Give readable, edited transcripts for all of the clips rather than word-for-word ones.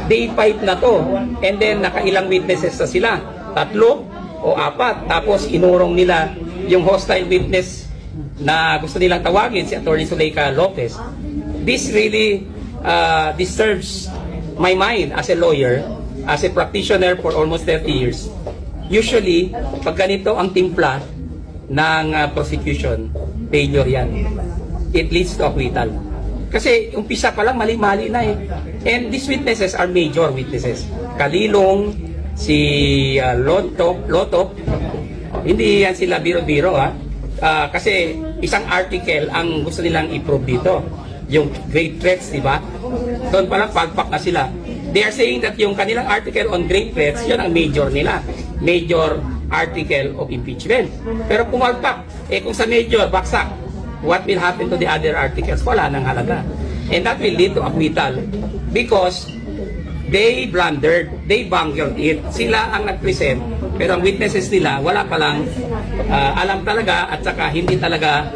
day 5 na to. And then, nakailang witnesses na sila. 3 o 4. Tapos, inurong nila yung hostile witness na gusto nilang tawagin, si Attorney Zuleika Lopez. This really disturbs my mind as a lawyer, as a practitioner for almost 30 years. Usually, pag ganito ang timpla ng prosecution, failure yan. It leads to acquittal. Kasi umpisa pa lang mali-mali na eh. And these witnesses are major witnesses. Kalilong, si Lotop, hindi yan sila biro-biro ha. Kasi isang article ang gusto nilang i-prove dito. Yung grave threats, di ba? Doon pa lang pagpak na sila. They are saying that yung kanilang article on grave threats, yun ang major nila. Major article of impeachment. Pero pumalpak, kung sa major, baksak, what will happen to the other articles? Wala nang halaga. And that will lead to acquittal because they blundered, they bungled it. Sila ang nag-present, pero ang witnesses nila, wala palang alam talaga at saka hindi talaga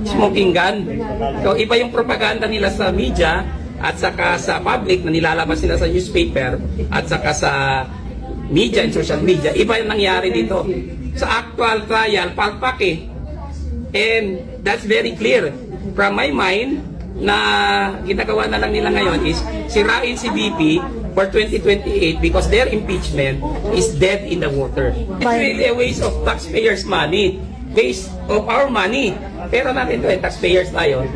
smoking gun. So, iba yung propaganda nila sa media at saka sa public na nilalabas nila sa newspaper at saka sa media and social media. Iba yung nangyari dito. Sa actual trial, palpak eh. And that's very clear. From my mind, na ginagawa na lang nila ngayon is sirain si BP for 2028 because their impeachment is dead in the water. It's really a waste of taxpayers' money. Waste of our money. Pero natin ito, taxpayers tayo.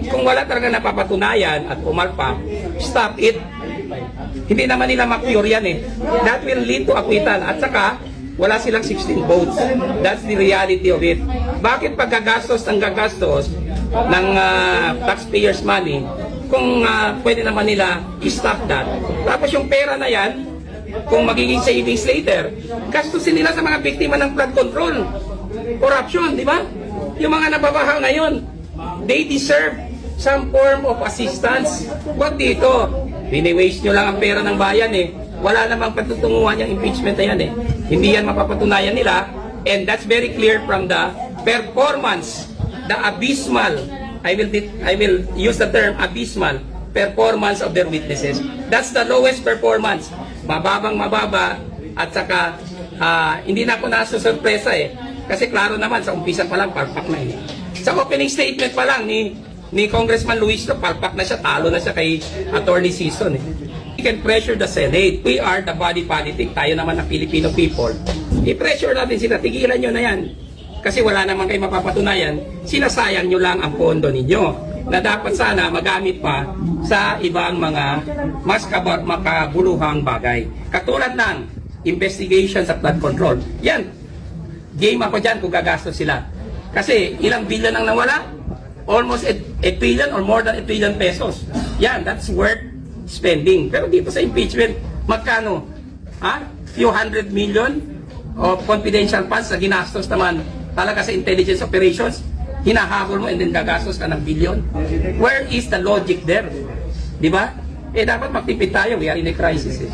Kung wala talaga napapatunayan at pumalpak, stop it. Hindi naman nila ma-cure yan eh. That will lead to acquittal. At saka, wala silang 16 votes. That's the reality of it. Bakit paggagastos ng gagastos ng taxpayers' money kung pwede naman nila i-stop that? Tapos yung pera na yan, kung magiging savings later, gastusin nila sa mga biktima ng flood control. Corruption, di ba? Yung mga nababaha ngayon, they deserve some form of assistance. Wag dito, bini-waste nyo lang ang pera ng bayan eh. Wala namang patutunguhan yung impeachment na yan eh. Hindi yan mapapatunayan nila. And that's very clear from the performance, the abysmal, I will use the term abysmal, performance of their witnesses. That's the lowest performance. Mababang mababa at saka hindi na ako nasusurpresa eh. Kasi klaro naman, sa umpisa pa lang, palpak na eh. Sa opening statement pa lang ni Congressman Luis, palpak na siya, talo na siya kay Attorney Sison eh. We can pressure the Senate. We are the body politic. Tayo naman ang Filipino people. I-pressure natin sila. Tigilan nyo na yan. Kasi wala naman kayo mapapatunayan. Sinasayang nyo lang ang pondo ninyo na dapat sana magamit pa sa ibang mga mas makabuluhang bagay. Katulad ng investigation sa flood control. Yan. Game ako dyan kung gagastos sila. Kasi ilang billion ang nawala? Almost a trillion or more than a trillion pesos. Yan, that's worth spending. Pero dito sa impeachment, magkano? Few hundred million of confidential funds na ginastos naman talaga sa intelligence operations, hinahabol mo and then gagastos ka ng billion. Where is the logic there? Di ba? Dapat magtipid tayo. We are in a crisis eh.